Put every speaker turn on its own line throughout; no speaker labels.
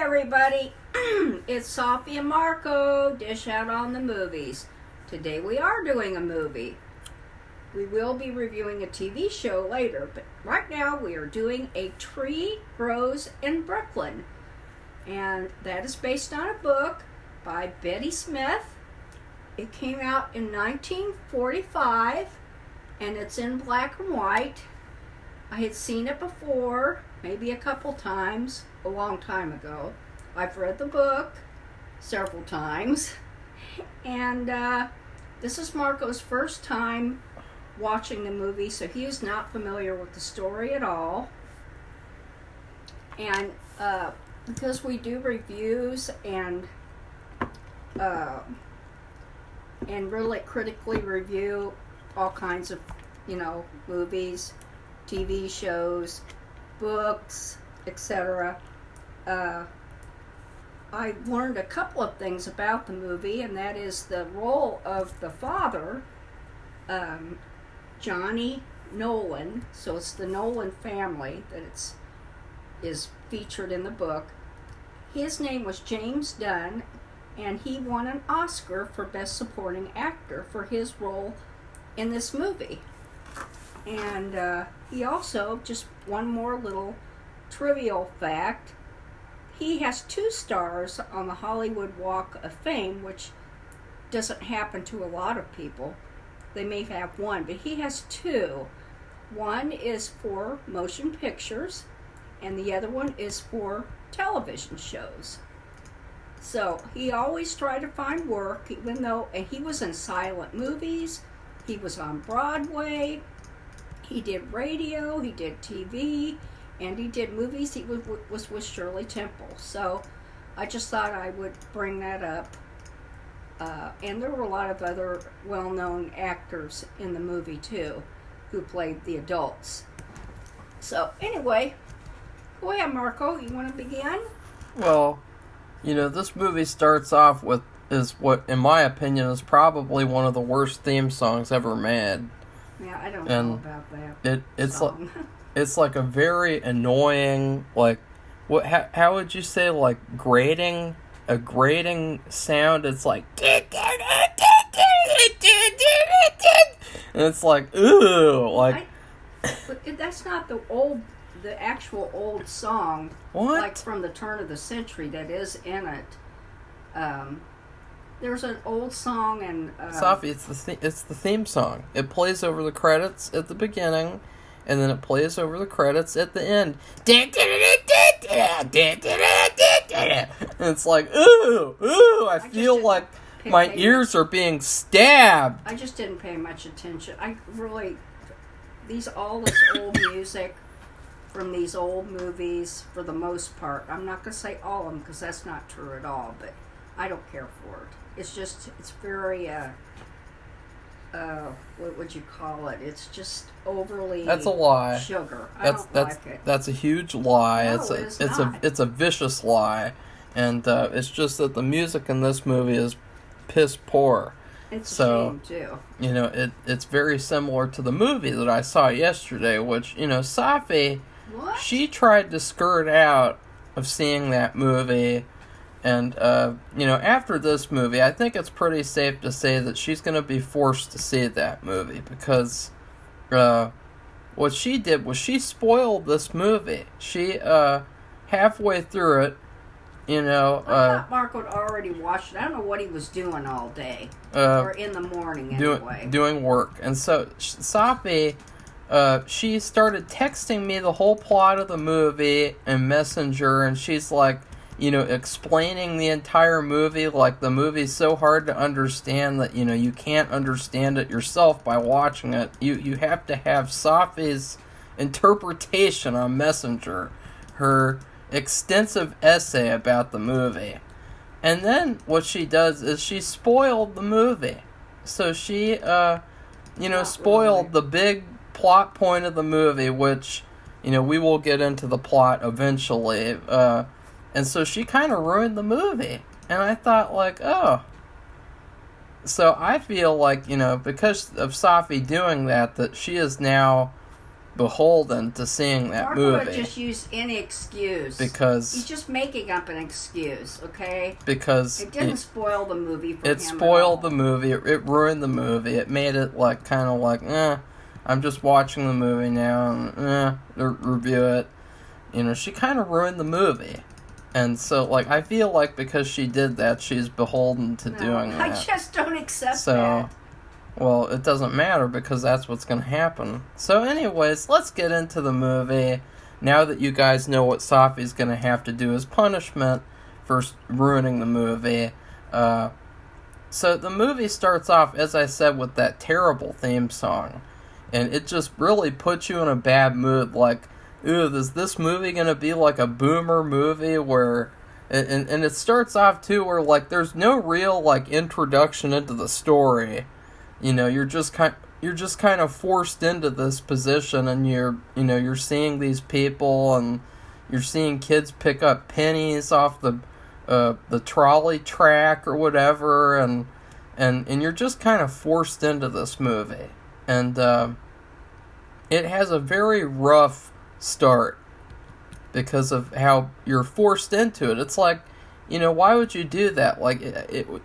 everybody, it's Safi and Marco, Dish Out on the Movies. Today we are doing a movie. We will be reviewing a TV show later, but right now we are doing A Tree Grows in Brooklyn. And that is based on a book by Betty Smith. It came out in 1945, and it's in black and white. I had seen it before, maybe a couple times, a long time ago. I've read the book several times, and this is Marco's first time watching the movie, so he is not familiar with the story at all. And because we do reviews and really critically review all kinds of, movies, TV shows, books, etc. I learned a couple of things about the movie, and that is the role of the father, Johnny Nolan. So it's the Nolan family that is featured in the book. His name was James Dunn, and he won an Oscar for Best Supporting Actor for his role in this movie. And he also, just one more little trivial fact, he has 2 stars on the Hollywood Walk of Fame, which doesn't happen to a lot of people. They may have 1, but he has 2. One is for motion pictures, and the other one is for television shows. So he always tried to find work, even though, and he was in silent movies, he was on Broadway, he did radio, he did TV, and he did movies. He was with Shirley Temple. So I just thought I would bring that up. And there were a lot of other well-known actors in the movie too, who played the adults. So anyway, go ahead, Marco. You want to begin?
Well, this movie starts off with what, in my opinion, is probably one of the worst theme songs ever made.
Yeah, I don't know about that.
It's
song.
It's like a very annoying, how would you say, grating sound. It's like, and it's like, ooh,
that's not the actual old song.
What?
Like from the turn of the century that is in it. There's an old song and
Safi, it's the theme song. It plays over the credits at the beginning, and then it plays over the credits at the end. And it's like, ooh, I feel like my ears are being stabbed.
I just didn't pay much attention. All this old music from these old movies, for the most part. I'm not going to say all of them, because that's not true at all, but I don't care for it. It's very, what would you call it? It's just overly.
That's a lie.
Sugar. I don't like it.
That's a huge lie.
No,
it's a vicious lie, and it's just that the music in this movie is piss poor.
It's a shame too.
It's very similar to the movie that I saw yesterday, which Safi,
what?
She tried to skirt out of seeing that movie. And, after this movie, I think it's pretty safe to say that she's going to be forced to see that movie, because what she did was she spoiled this movie. She, halfway through it,
I thought Marco had already watched it. I don't know what he was doing all day, or in the morning anyway.
Doing work. And so, Safi, she started texting me the whole plot of the movie in Messenger, and she's like, explaining the entire movie, like the movie's so hard to understand that, you can't understand it yourself by watching it. You have to have Safi's interpretation on Messenger, her extensive essay about the movie. And then what she does is she spoiled the movie. So she, spoiled the big plot point of the movie, which, we will get into the plot eventually, and so she kind of ruined the movie. And I thought, oh. So I feel like, because of Safi doing that she is now beholden to seeing that
Marco
movie.
would just use any excuse.
Because
he's just making up an excuse, okay?
Because
it didn't spoil the movie for him.
It spoiled the movie. It ruined the movie. It made it like kind of like, I'm just watching the movie now and review it. You know, she kind of ruined the movie. And so, like, I feel like because she did that, she's beholden to doing that.
I just don't accept that.
Well, it doesn't matter because that's what's going to happen. So anyways, let's get into the movie. Now that you guys know what Safi's going to have to do as punishment for ruining the movie. So the movie starts off, as I said, with that terrible theme song. And it just really puts you in a bad mood. Like, ooh, is this movie going to be like a boomer movie where... And it starts off, too, where, like, there's no real, like, introduction into the story. You know, you're just kind of forced into this position, and you're seeing these people, and you're seeing kids pick up pennies off the trolley track or whatever, and you're just kind of forced into this movie, and it has a very rough start because of how you're forced into it. It's like, you know, why would you do that? Like,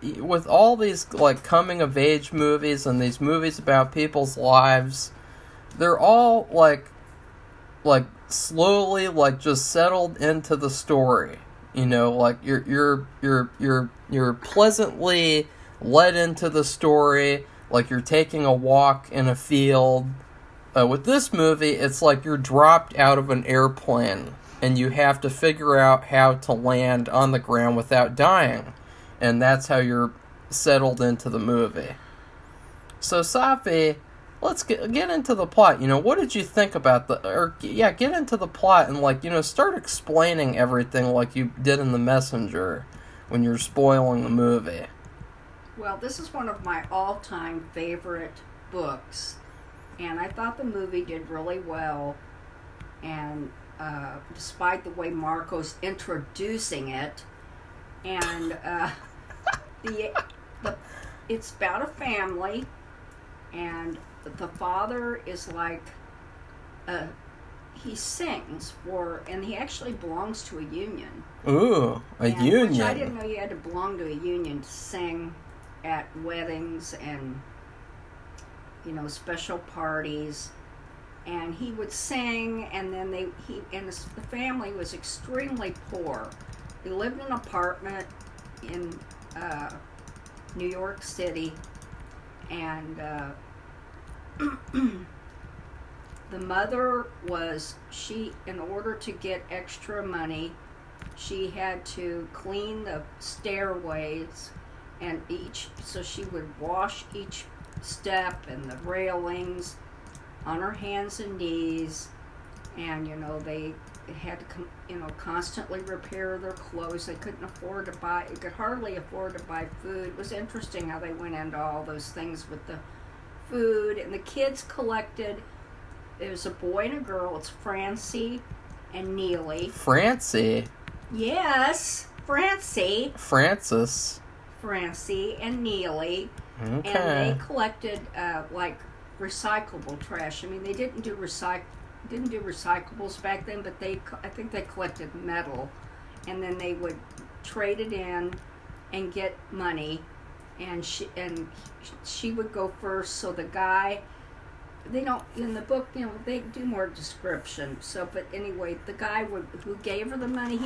with all these, like, coming-of-age movies and these movies about people's lives, they're all, like, slowly, like, just settled into the story. You know, like, you're pleasantly led into the story, like you're taking a walk in a field. With this movie, it's like you're dropped out of an airplane, and you have to figure out how to land on the ground without dying. And that's how you're settled into the movie. So, Safi, let's get into the plot. You know, what did you think about get into the plot and, like, you know, start explaining everything like you did in The Messenger when you're spoiling the movie.
Well, this is one of my all-time favorite books. And I thought the movie did really well. And despite the way Marco's introducing it, and it's about a family, and the father is like, he sings and he actually belongs to a union.
Ooh, union.
Which I didn't know you had to belong to a union to sing at weddings and, you know, special parties. And he would sing, and then the family was extremely poor. They lived in an apartment in New York City, and the mother in order to get extra money, she had to clean the stairways, and so she would wash each step and the railings on her hands and knees, and, you know, they had to, you know, constantly repair their clothes. They could hardly afford to buy food. It was interesting how they went into all those things with the food, and the kids collected. It was a boy and a girl. It's Francie and Neely.
Francie?
Yes, Francie.
Francis.
Francie and Neely.
Okay.
And they collected, like, recyclable trash. I mean, they didn't do recyclables back then, but I think they collected metal, and then they would trade it in and get money, and she would go first. So the guy, they don't in the book, you know, they do more description. So, but anyway, the guy who gave her the money,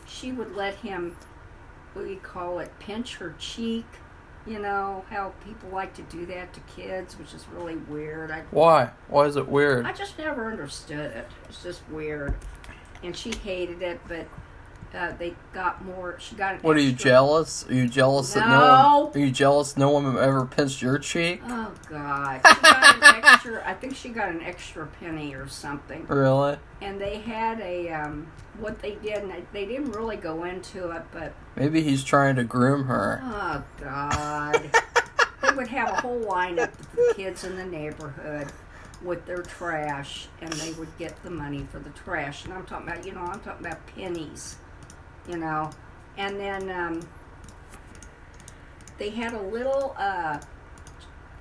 she would let him, what do you call it, pinch her cheek. You know, how people like to do that to kids, which is really weird.
Why? Why is it weird?
I just never understood it. It's just weird. And she hated it, but they got more. She got an
What,
extra.
Are you jealous? Are you jealous that Are you jealous no one ever pinched your cheek?
Oh, God. She got an extra, I think she got an extra penny or something.
Really?
And they had what they did, and they didn't really go into it, but...
Maybe he's trying to groom her.
Oh, God. They would have a whole lineup of the kids in the neighborhood with their trash, and they would get the money for the trash. And I'm talking about pennies, you know. And then they had a little,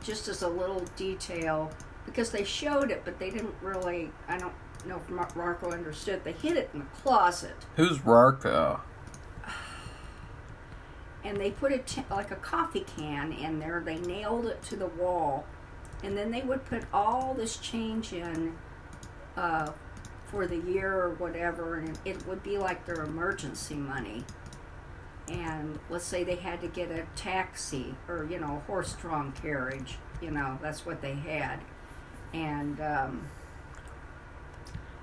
just as a little detail, because they showed it, but they didn't really. I don't know if Marco understood. They hid it in the closet.
Who's Rarco?
And they put like a coffee can in there. They nailed it to the wall, and then they would put all this change in for the year or whatever, and it would be like their emergency money. And let's say they had to get a taxi or a horse-drawn carriage. That's what they had, and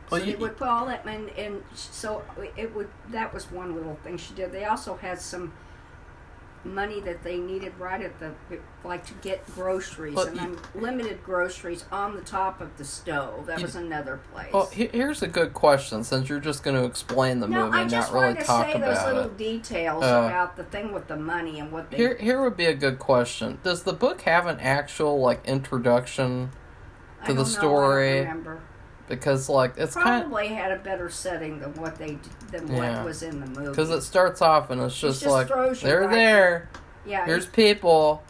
so they would put all that in, and so it would. That was one little thing she did. They also had some money that they needed right at the, like, to get groceries, limited groceries on the top of the stove. That was another place.
Well, here's a good question, since you're just going to explain the movie and not really talk about it. No, I just wanted to say those little details
about the thing with the money and what they...
Here would be a good question. Does the book have an actual, like, introduction to the story?
I don't remember.
Because, like, it's
probably had a better setting than what was in the movie.
Because it starts off and it's just like, they're
right
there.
Yeah.
Here's people.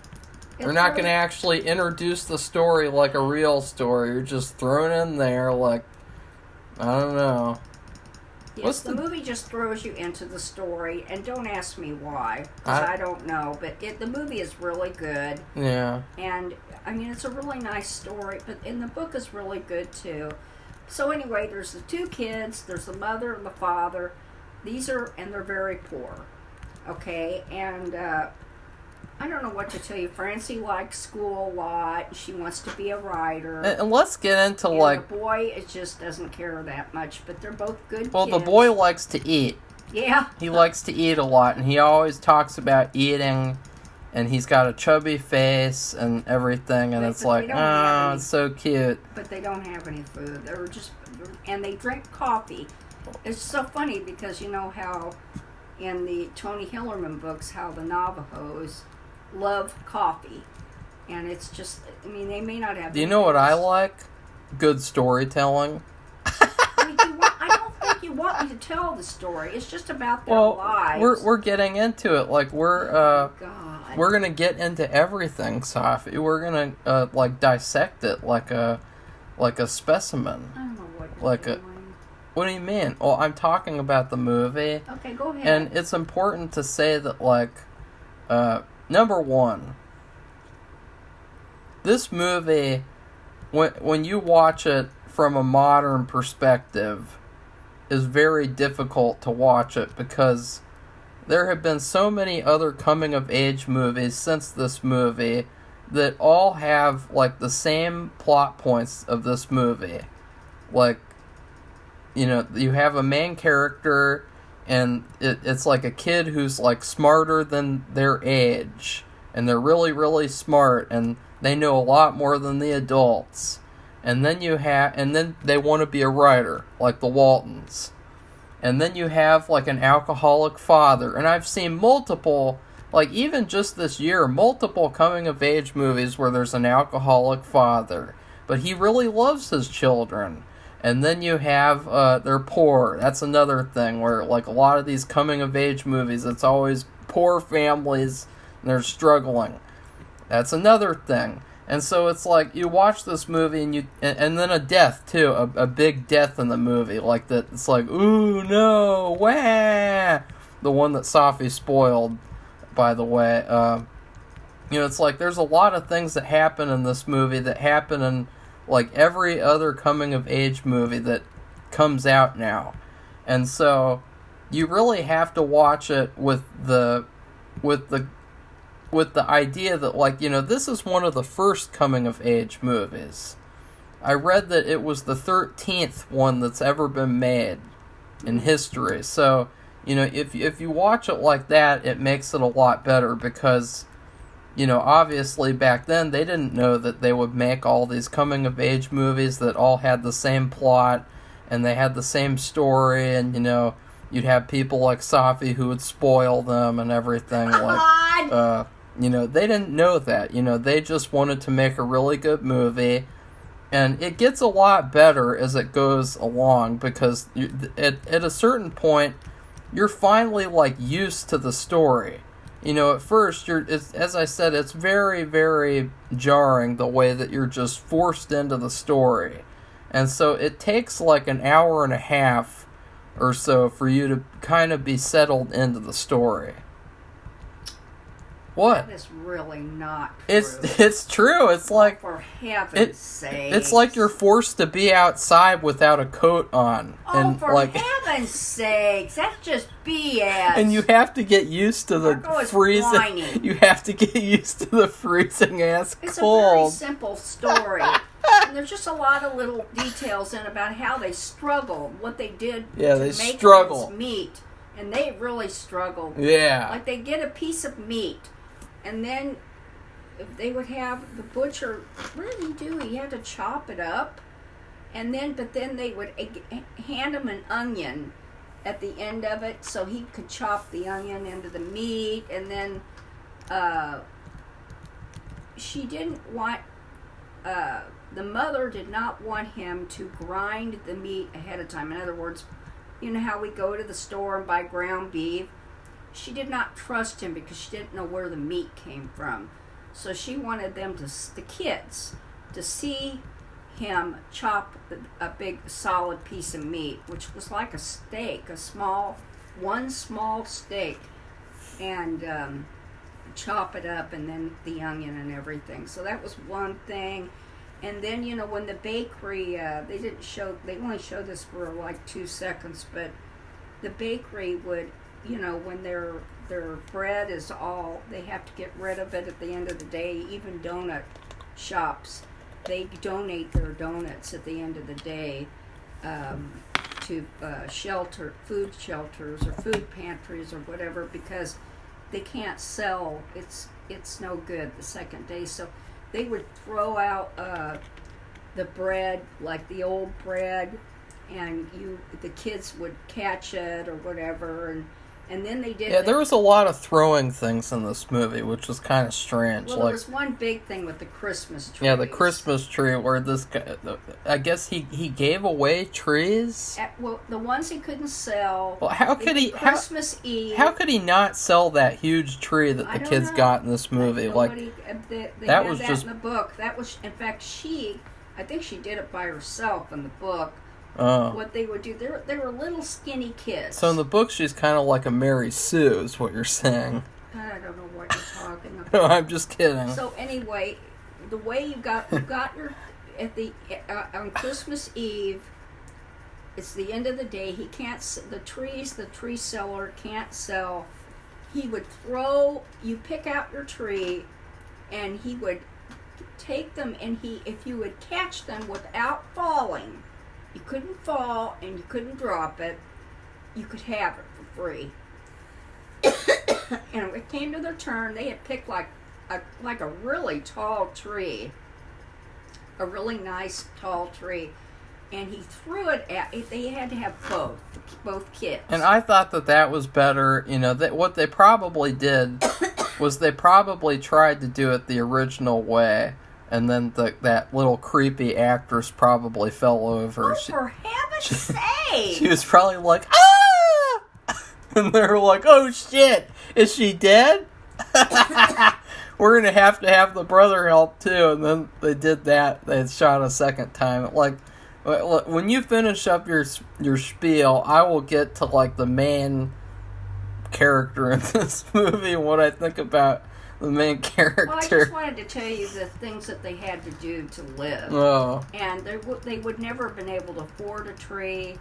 We're not going to actually introduce the story like a real story. You're just thrown in there like, I don't know.
Yes, the movie just throws you into the story, and don't ask me why, because I don't know. But the movie is really good.
Yeah.
And, I mean, it's a really nice story, and the book is really good, too. So anyway, there's the two kids, there's the mother and the father. And they're very poor. Okay, and I don't know what to tell you. Francie likes school a lot. She wants to be a writer.
And let's get into, like...
the boy, it just doesn't care that much, but they're both good kids.
Well, the boy likes to eat.
Yeah.
He likes to eat a lot, and he always talks about eating, and he's got a chubby face and everything, and it's like, oh, it's so cute.
But they don't have any food. And they drink coffee. It's so funny because you know how in the Tony Hillerman books, how the Navajos love coffee. And it's just, I mean, they may not have...
Do you know what I like? Good storytelling.
I don't think you want me to tell the story. It's just about their lives.
We're getting into it. Like, we're going to get into everything, Safi. We're going to, like, dissect it like a specimen.
I don't know what you're doing.
What do you mean? Well, I'm talking about the movie.
Okay, go ahead.
And it's important to say that, like, number one, this movie, when you watch it from a modern perspective, is very difficult to watch it because there have been so many other coming-of-age movies since this movie that all have, like, the same plot points of this movie. Like, you know, you have a main character, and it's like a kid who's, like, smarter than their age, and they're really, really smart, and they know a lot more than the adults. And then they want to be a writer, like the Waltons. And then you have, like, an alcoholic father. And I've seen multiple, like, even just this year, multiple coming-of-age movies where there's an alcoholic father. But he really loves his children. And then you have, they're poor. That's another thing where, like, a lot of these coming-of-age movies, it's always poor families, and they're struggling. That's another thing. And so it's like, you watch this movie, and then a death, too. A big death in the movie. Like, that. It's like, ooh, no, wah! The one that Safi spoiled, by the way. You know, it's like, there's a lot of things that happen in this movie that happen in, like, every other coming-of-age movie that comes out now. And so, you really have to watch it with the idea that, like, you know, this is one of the first coming-of-age movies. I read that it was the 13th one that's ever been made in history. So, you know, if you watch it like that, it makes it a lot better because, you know, obviously back then they didn't know that they would make all these coming-of-age movies that all had the same plot and they had the same story, and, you know, you'd have people like Safi who would spoil them and everything. Like, you know, they didn't know that. You know, they just wanted to make a really good movie. And it gets a lot better as it goes along because at a certain point, you're finally, like, used to the story. at first, as I said, it's very, very jarring the way that you're just forced into the story. And so it takes like an hour and a half or so for you to kind of be settled into the story. What?
That is really not true.
It's true. It's like,
for heaven's sake.
It's like you're forced to be outside without a coat on.
Oh, for heaven's sakes. That's just BS.
And you have to get used to the freezing.
Whining.
You have to get used to the freezing ass cold.
It's a very simple story. And there's just a lot of little details in about how they struggled, what they did to make this meat. And they really struggled.
Yeah.
Like they get a piece of meat. And then they would have the butcher, what did he do? He had to chop it up. But then they would hand him an onion at the end of it so he could chop the onion into the meat. And then she didn't want, the mother did not want him to grind the meat ahead of time. In other words, you know how we go to the store and buy ground beef? She did not trust him because she didn't know where the meat came from. So she wanted the kids, to see him chop a big solid piece of meat, which was like a steak, one small steak, and chop it up, and then the onion and everything. So that was one thing. And then, when the bakery, they only showed this for like 2 seconds, but the bakery would, when their bread is all, they have to get rid of it at the end of the day. Even donut shops, they donate their donuts at the end of the day to food shelters or food pantries or whatever, because they can't sell. It's no good the second day. So they would throw out the bread, like the old bread, and the kids would catch it or whatever, and then they did.
Yeah, there was a lot of throwing things in this movie, which was kind of strange.
Well, there was one big thing with the Christmas tree.
Yeah, the Christmas tree, where this guy, I guess he gave away trees.
The ones he couldn't sell.
Well, how could he?
Christmas Eve.
How could he not sell that huge tree that the kids got in this movie?
That was just in the book. That was, in fact, I think she did it by herself in the book. What they would do, they were little skinny kids.
So in the book, she's kind of like a Mary Sue, is what you're saying.
I don't know what you're talking about.
No, I'm just kidding.
So anyway, the way you got your on Christmas Eve, it's the end of the day. He can't. The tree seller can't sell. He would you pick out your tree, and he would take them, and if you would catch them without falling. You couldn't fall and you couldn't drop it. You could have it for free. And when it came to their turn, they had picked like a really tall tree, a really nice tall tree, and he threw it at. They had to have both kids.
And I thought that was better. What they probably did was they probably tried to do it the original way. And then that little creepy actress probably fell over.
Oh, for heaven's sake!
She was probably like, ah! And they were like, oh shit, is she dead? We're going to have the brother help too. And then they did that. They shot a second time. Like, when you finish up your spiel, I will get to like the main character in this movie and what I think about the main character.
Well, I just wanted to tell you the things that they had to do to live.
Oh.
And they would never have been able to afford a tree,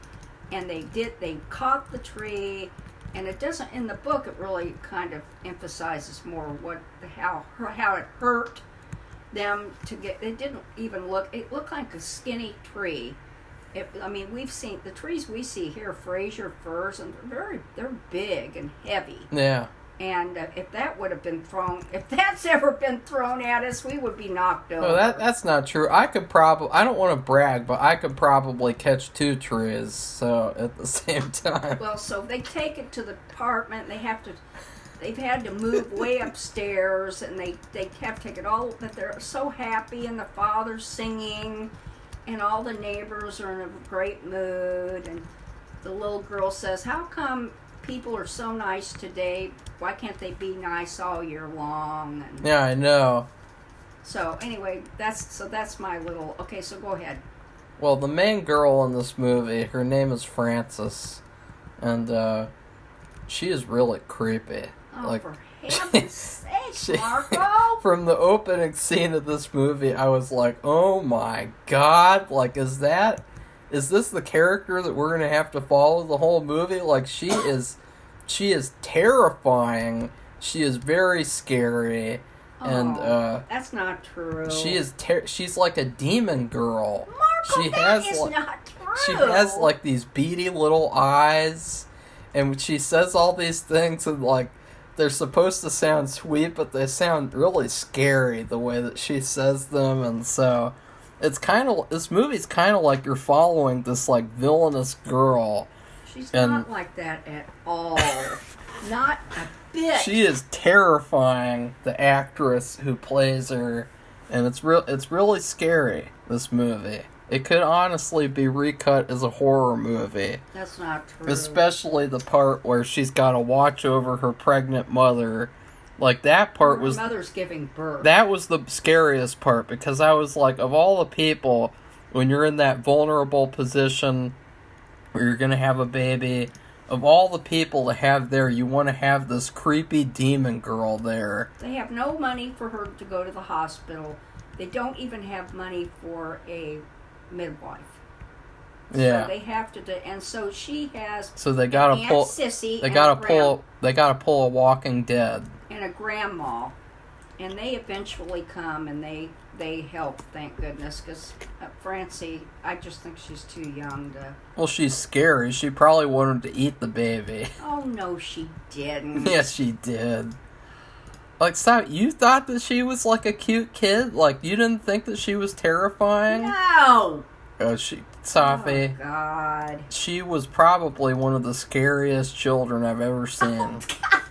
and they caught the tree, and it doesn't, in the book, it really kind of emphasizes more how it hurt them to get, it didn't even it looked like a skinny tree. We've seen, the trees we see here, Fraser firs, and they're big and heavy.
Yeah.
And if that's ever been thrown at us, we would be knocked over.
Oh, that's not true. I don't want to brag, but I could probably catch 2 trees, so at the same time.
Well, so they take it to the apartment, they've had to move way upstairs, and they have to take it all, but they're so happy, and the father's singing, and all the neighbors are in a great mood, and the little girl says, how come people are so nice today. Why can't they be nice all year long? And
Yeah, I know.
so anyway, that's my little. Okay, so go ahead.
Well, the main girl in this movie, her name is Frances, and she is really creepy.
Oh,
like,
for heaven's sake, Marco!
From the opening scene of this movie, I was like, oh my god, like, is this the character that we're gonna have to follow the whole movie? Like, she is terrifying. She is very scary, and
that's not true.
she's like a demon girl.
Marco, that is not true.
She has like these beady little eyes, and she says all these things, and like they're supposed to sound sweet, but they sound really scary the way that she says them, and so this movie's kind of like you're following this like villainous girl.
She's not like that at all. Not a bit.
She is terrifying, the actress who plays her, and it's really scary, this movie. It could honestly be recut as a horror movie.
That's not true.
Especially the part where she's got to watch over her pregnant mother. Like, that part was...
Her mother's giving birth.
That was the scariest part, because I was like, of all the people, when you're in that vulnerable position where you're going to have a baby, of all the people to have there, you want to have this creepy demon girl there.
They have no money for her to go to the hospital. They don't even have money for a midwife.
Yeah.
So they have to and so she has
so they got to pull
Sissy
they got to pull a Walking Dead
and a grandma, and they eventually come and they help, thank goodness, because Francie, I just think she's too young to...
Well, she's scary. She probably wanted to eat the baby.
Oh, no, she didn't.
Yes, she did. Like, stop, you thought that she was like a cute kid? Like, you didn't think that she was terrifying?
No!
Oh, Safi.
Oh, God.
She was probably one of the scariest children I've ever seen.
Oh, God.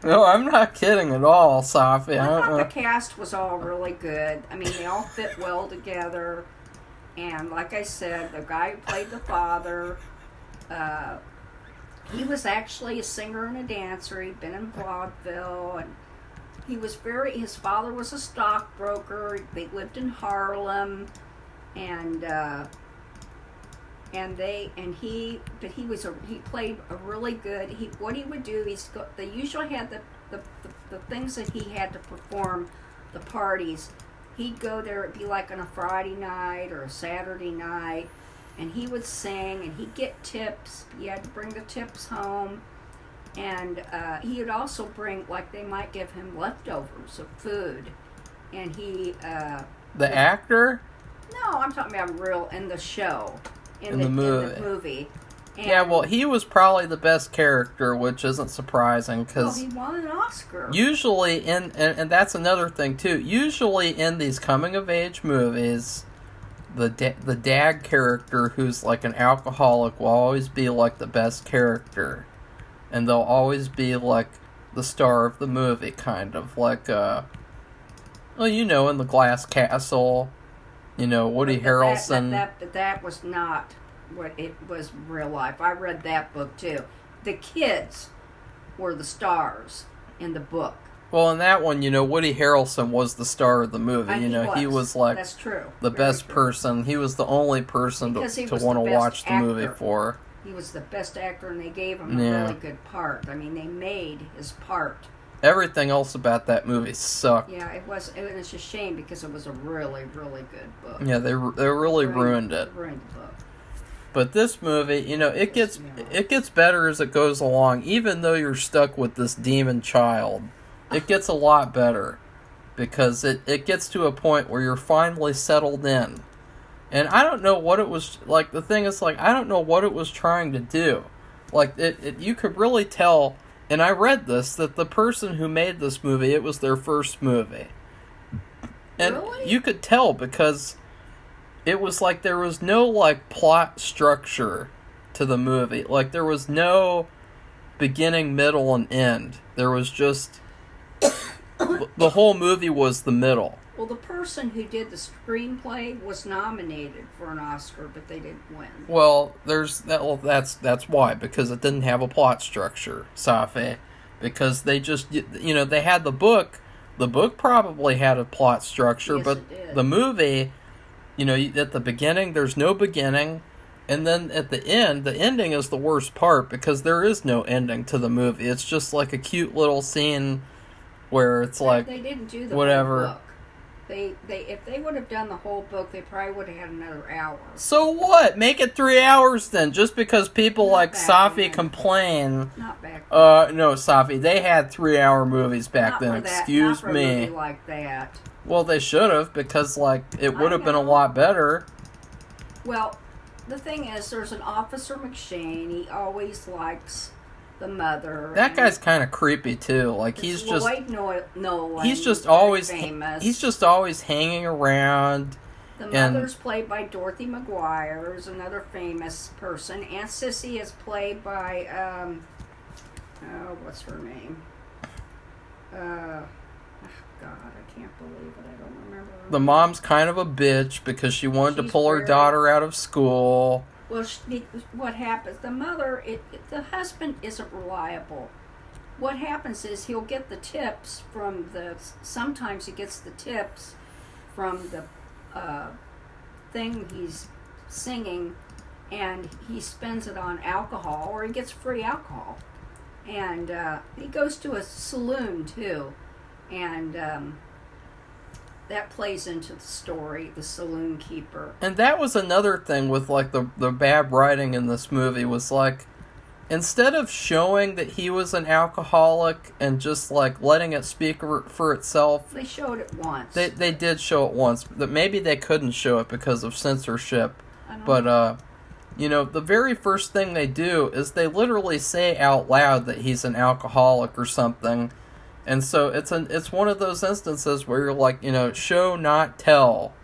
No, I'm not kidding at all, Safi.
I thought the cast was all really good. I mean, they all fit well together. And like I said, the guy who played the father, he was actually a singer and a dancer. He'd been in vaudeville, and his father was a stockbroker. They lived in Harlem, and he played a really good. What he would do is they usually had the things that he had to perform, the parties. He'd go there. It'd be like on a Friday night or a Saturday night, and he would sing, and he'd get tips. He had to bring the tips home, and he would also bring, like, they might give him leftovers of food, and he.
The actor?
No, I'm talking about real in the show. In the movie. And
yeah, well, he was probably the best character, which isn't surprising, because...
Well, he won an Oscar.
Usually, and that's another thing, too, usually in these coming-of-age movies, the dad character who's like an alcoholic will always be like the best character. And they'll always be like the star of the movie, kind of. Like, well, you know, in The Glass Castle... You know, Woody Harrelson.
That was not what it was in real life. I read that book, too. The kids were the stars in the book.
Well, in that one, you know, Woody Harrelson was the star of the movie. He was like
That's true.
the best person. He was the only person to want to watch the movie for.
He was the best actor, and they gave him a really good part. I mean, they made his part.
Everything else about that movie sucked.
Yeah, it was a shame because it was a really, really good book.
Yeah, they really ruined it.
Ruined the book.
But this movie, you know, it gets better as it goes along. Even though you're stuck with this demon child, it gets a lot better because it gets to a point where you're finally settled in. And I don't know what it was like. The thing is, like, I don't know what it was trying to do. Like, you could really tell. And I read this, that the person who made this movie, it was their first movie. And
really?
You could tell because it was like there was no, like, plot structure to the movie. Like, there was no beginning, middle, and end. There was just... the whole movie was the middle.
Well, the person who did the screenplay was nominated for an Oscar, but they didn't win.
Well, there's that. Well, that's why, because it didn't have a plot structure, Safi. Because they just, they had the book. The book probably had a plot structure,
Yes,
but
it did.
the movie, at the beginning there's no beginning, and then at the end, the ending is the worst part because there is no ending to the movie. It's just like a cute little scene where it's like
they didn't do the
whatever.
whole book. They if they would have done the whole book, they probably would have had another hour.
So what? Make it 3 hours then, just because people
Not
like
back
Safi
then.
complain.
Not back.
No, Safi, they had 3-hour movies back
Not
then.
for that,
Excuse
not for
me.
A movie like that.
Well, they should have, because it would have been a
know.
lot better.
Well, the thing is, there's an Officer McShane. He always likes the mother.
That guy's kind of creepy too. Like he's just
Lloyd Nolan.
he's just
very
always
famous.
he's just always hanging around.
The
and-
mother's played by Dorothy McGuire, is another famous person. Aunt Sissy is played by what's her name? God, I can't believe it. I don't remember.
The mom's kind of a bitch because she wanted to
She's
pull her
very-
daughter out of school.
Well, what happens? The mother, the husband isn't reliable. What happens is he'll get the tips from sometimes he gets the tips from the thing he's singing, and he spends it on alcohol, or he gets free alcohol. And he goes to a saloon too, and that plays into the story, the saloon keeper.
And that was another thing with the bad writing in this movie was instead of showing that he was an alcoholic and just letting it speak for itself,
They showed it once.
they did show it once. That maybe they couldn't show it because of censorship.
I don't
But
know.
the very first thing they do is they literally say out loud that he's an alcoholic or something. And so it's one of those instances where you're like, show not tell,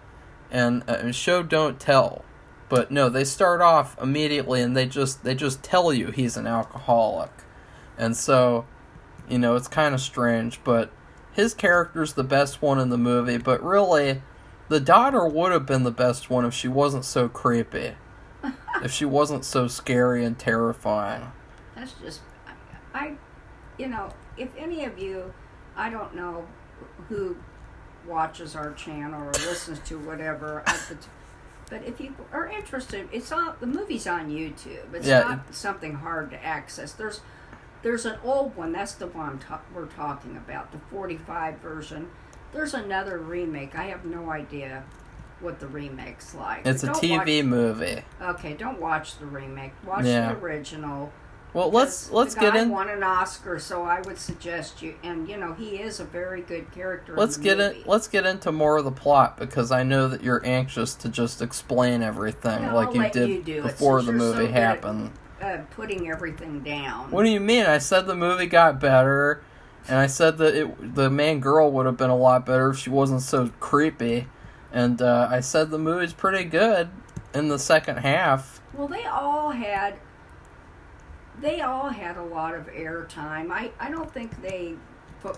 and show don't tell. But no, they start off immediately and they just tell you he's an alcoholic. And so, it's kind of strange, but his character's the best one in the movie, but really the daughter would have been the best one if she wasn't so creepy. If she wasn't so scary and terrifying.
That's just, if any of you, I don't know who watches our channel or listens to whatever, but if you are interested, the movie's on YouTube. It's not something hard to access. There's an old one. That's the one we're talking about, the 45 version. There's another remake. I have no idea what the remake's like.
It's a TV movie.
Okay, don't watch the remake. Watch
Yeah.
the original.
Well, let's
the
get
guy
in.
won an Oscar, so I would suggest you. And he is a very good character.
Let's
in the movie.
Let's get into more of the plot because I know that you're anxious to just explain everything
No,
like
I'll
you
let
did
you do it,
before
since
the
you're so
movie
good at,
happened.
putting everything down.
What do you mean? I said the movie got better, and I said that the main girl would have been a lot better if she wasn't so creepy, and I said the movie's pretty good in the second half.
Well, they all had a lot of airtime. I don't think they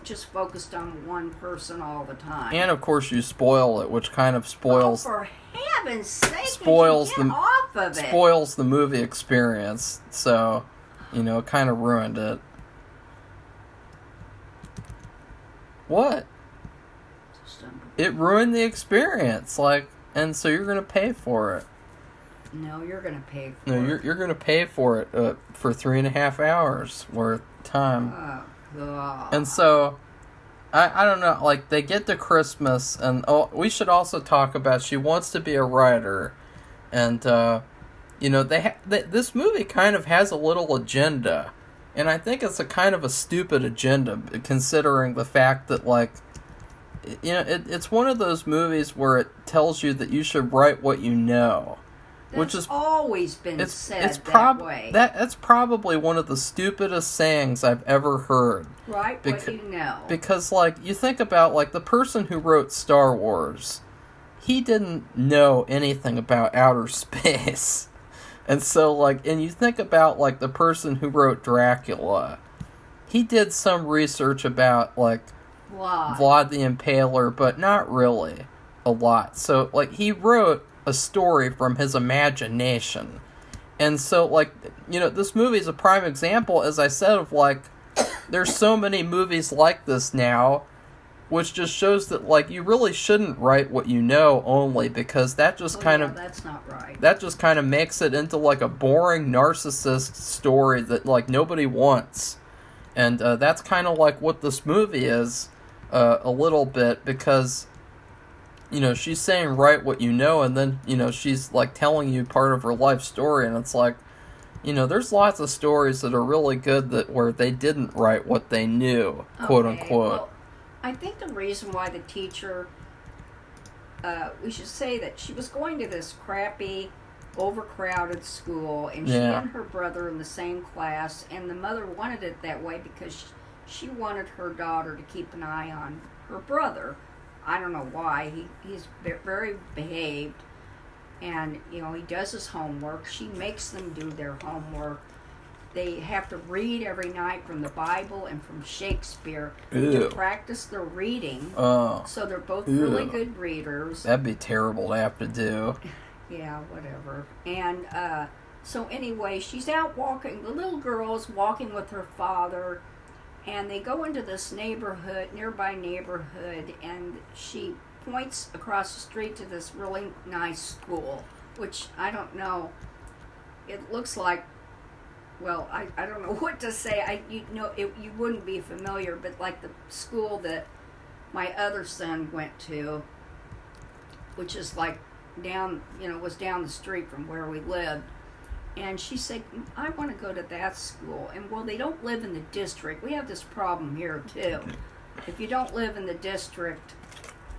just focused on one person all the time.
And of course, you spoil it, which kind of spoils
for heaven's sake!
spoils
get off of it.
spoils the movie experience. So, it kind of ruined it. What? It ruined the experience, and so you're gonna pay for it.
No, you're gonna pay for
No,
it.
you're gonna pay for it for 3.5 hours worth of time.
Oh God.
And so, I don't know. They get to Christmas, and we should also talk about she wants to be a writer, and this movie kind of has a little agenda, and I think it's a kind of a stupid agenda considering the fact that it's one of those movies where it tells you that you should write what you know. Which is
always been said
that
way.
That's probably one of the stupidest sayings I've ever heard.
Right, what you know.
Because, you think about, the person who wrote Star Wars, he didn't know anything about outer space. And so, and you think about, the person who wrote Dracula, he did some research about, Vlad the Impaler, but not really a lot. So, like, he wrote a story from his imagination. And so, like, you know, this movie is a prime example, as I said, of, like, there's so many movies like this now, which just shows that, like, you really shouldn't write what you know only, because that just
that's not right.
That just kind of makes it into, like, a boring narcissist story that, like, nobody wants. And that's kind of like what this movie is, a little bit, because, you know, she's saying write what you know, and then, you know, she's, like, telling you part of her life story, and it's like, you know, there's lots of stories that are really good where they didn't write what they knew, quote unquote.
Well, I think the reason why the teacher, we should say that she was going to this crappy, overcrowded school, and she and her brother in the same class, and the mother wanted it that way because she wanted her daughter to keep an eye on her brother. I don't know why. He's very behaved, and, you know, he does his homework. She makes them do their homework. They have to read every night from the Bible and from Shakespeare to practice their reading. So they're both really good readers.
That'd be terrible to have to do.
Yeah, whatever. And so anyway, she's out walking. The little girl's walking with her father, and they go into this nearby neighborhood, and she points across the street to this really nice school, which I don't know. It looks like, well, I don't know what to say. You wouldn't be familiar, but like the school that my other son went to, which is like was down the street from where we lived. And she said, I want to go to that school. And, well, they don't live in the district. We have this problem here, too. If you don't live in the district,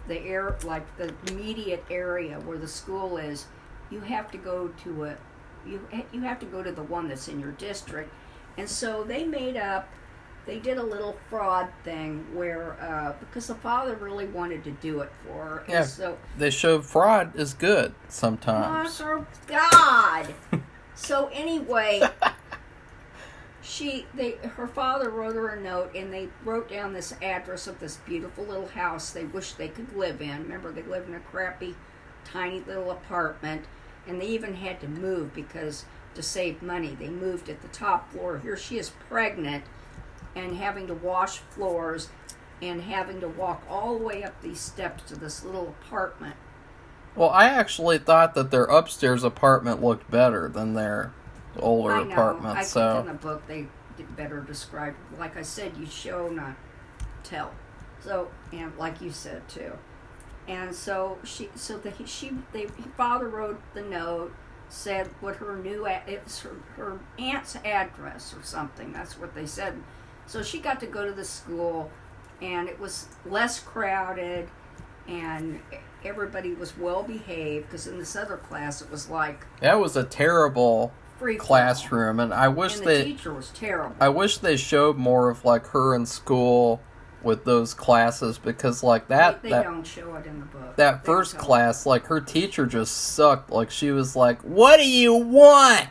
the immediate area where the school is, you have to go to you have to go to the one that's in your district. And so they did a little fraud thing where, because the father really wanted to do it for her.
Yeah,
and so
they show fraud is good sometimes.
Oh, God! So anyway, her father wrote her a note, and they wrote down this address of this beautiful little house they wish they could live in. Remember, they lived in a crappy, tiny little apartment, and they even had to move because to save money. They moved at the top floor. Here she is pregnant and having to wash floors and having to walk all the way up these steps to this little apartment.
Well, I actually thought that their upstairs apartment looked better than their older apartment.
I think in the book they did better describe. Like I said, you show, not tell. So, and like you said too. And so father wrote the note, said what it was her aunt's address or something. That's what they said. So she got to go to the school, and it was less crowded, and everybody was well behaved, because in this other class it was like
that was a terrible classroom, and
the teacher was terrible.
I wish they showed more of like her in school with those classes, because like that
they don't show it in the book.
That first class, like her teacher just sucked. Like she was like, "What do you want?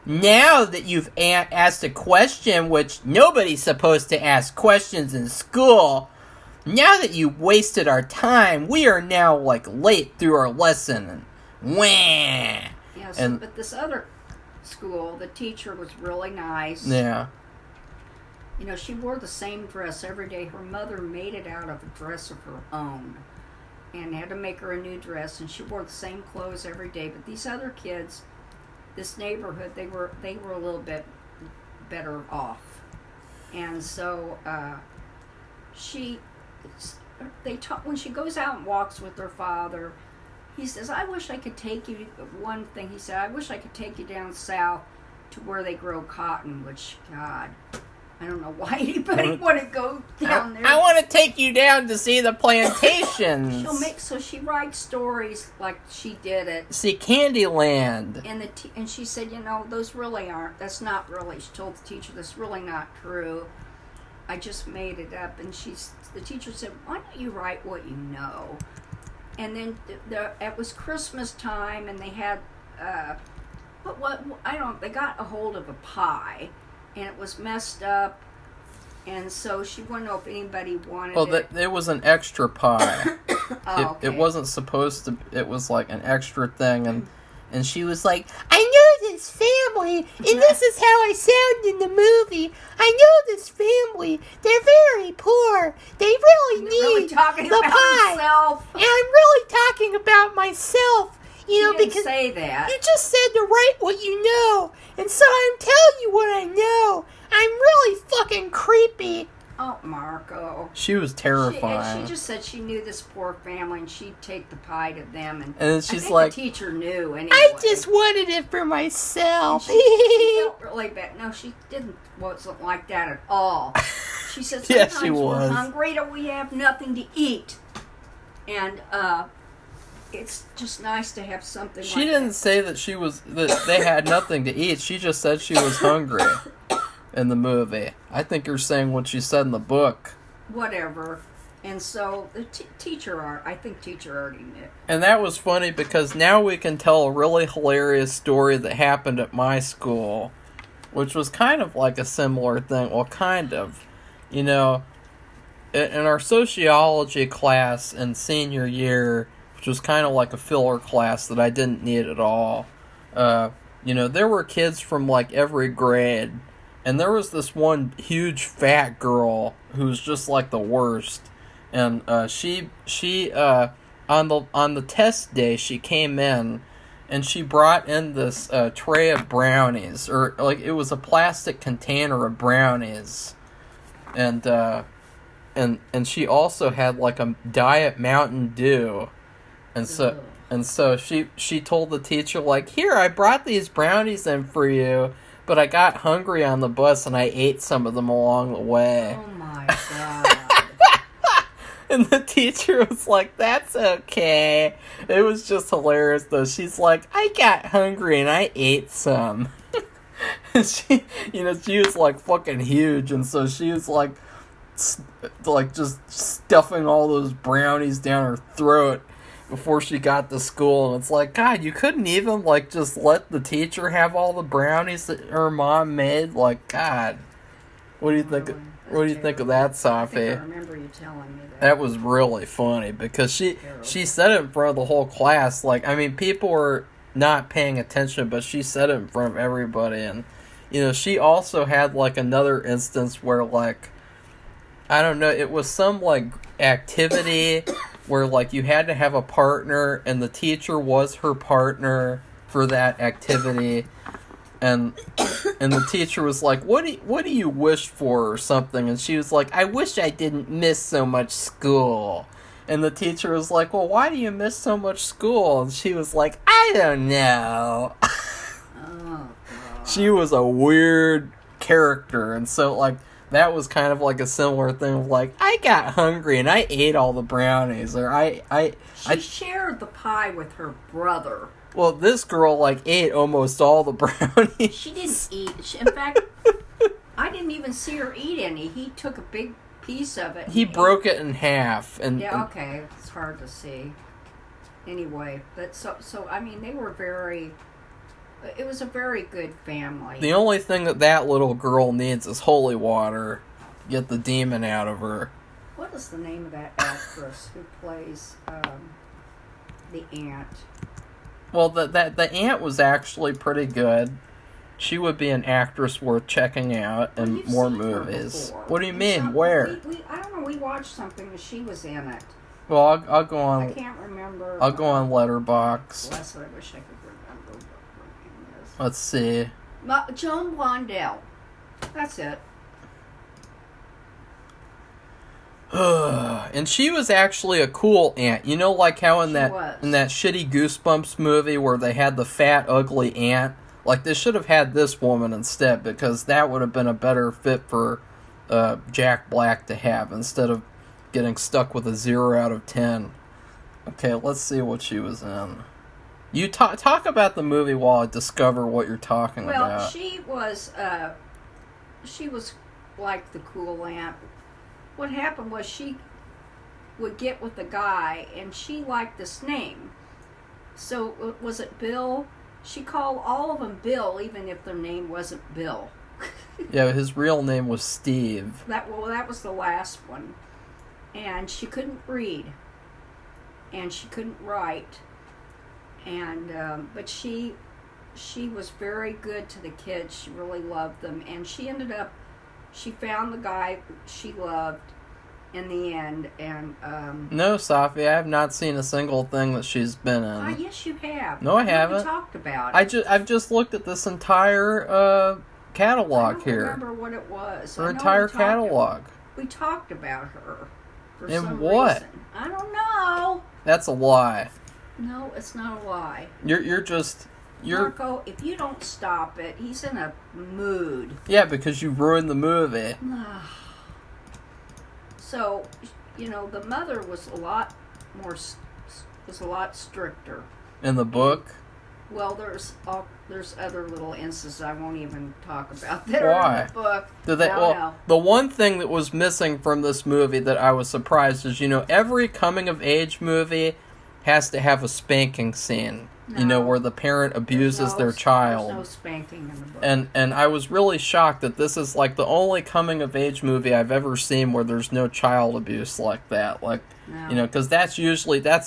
Now that you've asked a question, which nobody's supposed to ask questions in school, now that you wasted our time, we are now, like, late through our lesson." And wah!
Yes, but this other school, the teacher was really nice.
Yeah.
You know, she wore the same dress every day. Her mother made it out of a dress of her own and had to make her a new dress, and she wore the same clothes every day. But these other kids, this neighborhood, they were a little bit better off. And so when she goes out and walks with her father, he says, I wish I could take you, one thing he said, I wish I could take you down south to where they grow cotton, which, God, I don't know why anybody want to go down there.
I want to take you down to see the plantations.
So she writes stories like she did it.
See Candyland.
And she said, those really aren't, that's not really, she told the teacher, that's really not true. I just made it up. And the teacher said, why don't you write what you know? And then it was Christmas time, and they had, they got a hold of a pie, and it was messed up, And so she wanted to know if anybody wanted
Well,
it.
it was an extra pie.
Okay.
It wasn't supposed to. It was like an extra thing, and she was like, "I know this family, and this is how I sound in the movie. I know this family. They're very poor. They really need
talking
the
about
pie.
herself.
And I'm really talking about myself. You know,
didn't
because
say that.
you just said to write what you know, and so I'm telling you what I know. I'm really fucking creepy."
Oh, Marco.
She was terrifying.
She just said she knew this poor family and she'd take the pie to them. And
then she's
I think
like,
the teacher knew anyway.
"I just wanted it for myself."
She felt really bad. No, she wasn't like that at all. She said,
Yeah,
sometimes
she was.
we're hungry and we have nothing to eat. And it's just nice to have something
She
like
didn't
that.
say that they had nothing to eat. She just said she was hungry in the movie. I think you're saying what she said in the book.
Whatever. And so the I think teacher already knew.
And that was funny because now we can tell a really hilarious story that happened at my school, which was kind of like a similar thing. Well, kind of. You know, in our sociology class in senior year, which was kind of like a filler class that I didn't need at all, you know, there were kids from like every grade. And there was this one huge fat girl who was just like the worst. And she on the test day she came in and she brought in this tray of brownies, or like it was a plastic container of brownies. And she also had like a Diet Mountain Dew. And so she told the teacher, like, "Here, I brought these brownies in for you. But I got hungry on the bus and I ate some of them along the way."
Oh my God.
And the teacher was like, "That's okay." It was just hilarious though. She's like, "I got hungry and I ate some." And she was like fucking huge, and so she was like just stuffing all those brownies down her throat before she got to school. And it's like, God, you couldn't even like just let the teacher have all the brownies that her mom made. Like, God, what do you think? What do you think of that, Safi?
I remember you telling me that.
That was really funny because she said it in front of the whole class. Like, I mean, people were not paying attention, but she said it in front of everybody. And you know, she also had like another instance where, like, I don't know, it was some like activity where like you had to have a partner and the teacher was her partner for that activity, and the teacher was like, what do you wish for, or something, and she was like, "I wish I didn't miss so much school." And the teacher was like, "Well, why do you miss so much school?" And she was like, "I don't know."
Oh, God.
She was a weird character, and so like that was kind of like a similar thing of like, I got hungry and I ate all the brownies, or
She shared the pie with her brother.
Well, this girl like ate almost all the brownies.
She didn't eat. In fact, I didn't even see her eat any. He took a big piece of it.
He broke it in half, and
yeah, okay, it's hard to see. Anyway, but so I mean, they were very. It was a very good family.
The only thing that little girl needs is holy water. Get the demon out of her.
What is the name of that actress who plays the aunt?
Well, the aunt was actually pretty good. She would be an actress worth checking out in more movies. What do you mean? Where?
I don't know. We watched something and she was in it.
Well, I'll go on.
I can't remember.
I'll go on Letterboxd.
Bless it, I wish I could remember what her name is.
Let's see.
Joan Blondell. That's it.
And she was actually a cool aunt. You know, like how in that shitty Goosebumps movie where they had the fat, ugly aunt? Like, they should have had this woman instead, because that would have been a better fit for Jack Black to have, instead of getting stuck with a 0 out of 10. Okay, let's see what she was in. You talk about the movie while I discover what you're talking about.
Well, she was like the cool aunt. What happened was she would get with a guy, and she liked this name. So, was it Bill? She called all of them Bill, even if their name wasn't Bill.
Yeah, his real name was Steve.
That was the last one, and she couldn't read, and she couldn't write, and but she was very good to the kids. She really loved them, and she found the guy she loved in the end. And
No, Safi, I have not seen a single thing that she's been in.
yes, you have.
No, I haven't.
We talked about it.
I've just looked at this entire catalog here.
I don't remember what it was.
Her entire catalog.
We talked about her for
And
some
what?
reason. I don't know.
That's a lie.
No, it's not a lie.
You're
Marco, if you don't stop it, he's in a mood.
Yeah, because you ruined the movie.
So, the mother was a lot stricter.
In the book?
Well, there's other little instances I won't even talk about that
Why?
are in the book. No.
The one thing that was missing from this movie that I was surprised is, every coming of age movie has to have a spanking scene.
No.
Where the parent abuses their child.
There's no spanking in the book.
And I was really shocked that this is like the only coming of age movie I've ever seen where there's no child abuse like that. Like,
No.
because that's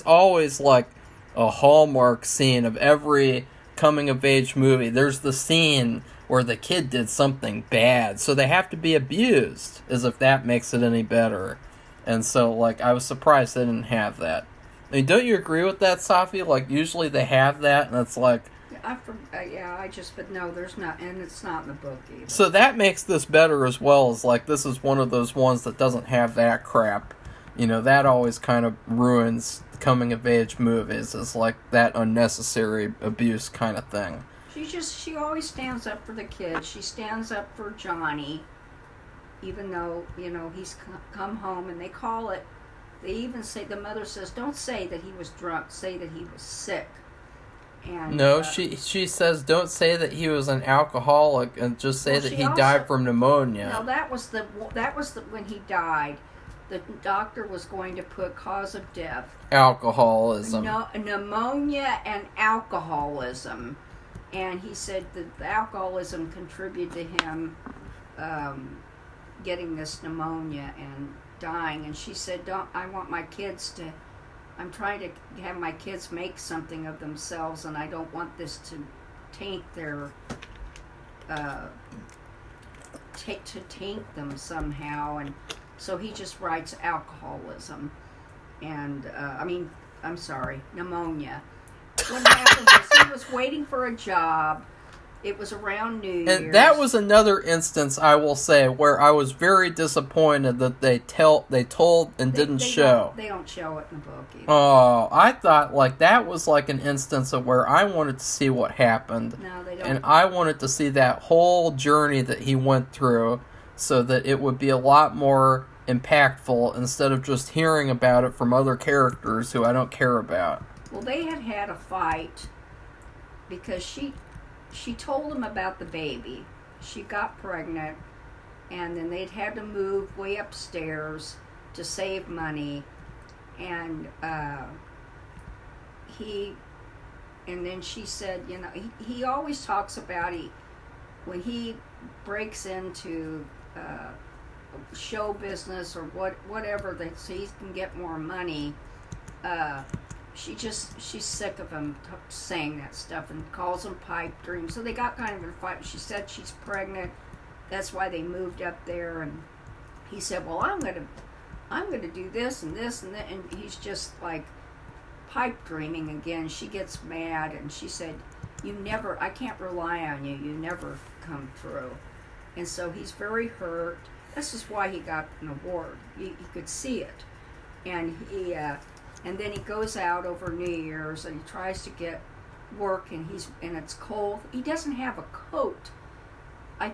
always like a hallmark scene of every coming of age movie. There's the scene where the kid did something bad, so they have to be abused, as if that makes it any better. And so, like, I was surprised they didn't have that. I mean, don't you agree with that, Safi? Like, usually they have that, and it's like...
but no, there's not, and it's not in the book either.
So that makes this better as well, as, like, this is one of those ones that doesn't have that crap. That always kind of ruins coming-of-age movies, is, like, that unnecessary abuse kind of thing.
She always stands up for the kids. She stands up for Johnny, even though, he's come home, and they call it... They even say, the mother says, don't say that he was drunk, say that he was sick. And
no, she says, don't say that he was an alcoholic, and just say that he died from pneumonia.
No, that was when he died. The doctor was going to put cause of death.
Alcoholism.
No, pneumonia and alcoholism. And he said that the alcoholism contributed to him getting this pneumonia and dying. And she said, I'm trying to have my kids make something of themselves, and I don't want this to taint their, to taint them somehow. And so he just writes alcoholism. And, pneumonia. What happened was he was waiting for a job. It was around New Year's.
And that was another instance, I will say, where I was very disappointed that they told and didn't show.
They don't show it in the book either.
Oh, I thought like that was like an instance of where I wanted to see what happened.
No, they don't.
And I wanted to see that whole journey that he went through so that it would be a lot more impactful instead of just hearing about it from other characters who I don't care about.
Well, they had a fight because she told him about the baby. She got pregnant, and then they'd had to move way upstairs to save money, and then she said, he always talks about when he breaks into show business or whatever so he can get more money. She's sick of him saying that stuff and calls him pipe dreams. So they got kind of in a fight. She said she's pregnant. That's why they moved up there. And he said, well, I'm gonna do this and this and that. And he's just like pipe dreaming again. She gets mad and she said, I can't rely on you. You never come through. And so he's very hurt. This is why he got an award. He could see it. And and then he goes out over New Year's and he tries to get work and it's cold. He doesn't have a coat. I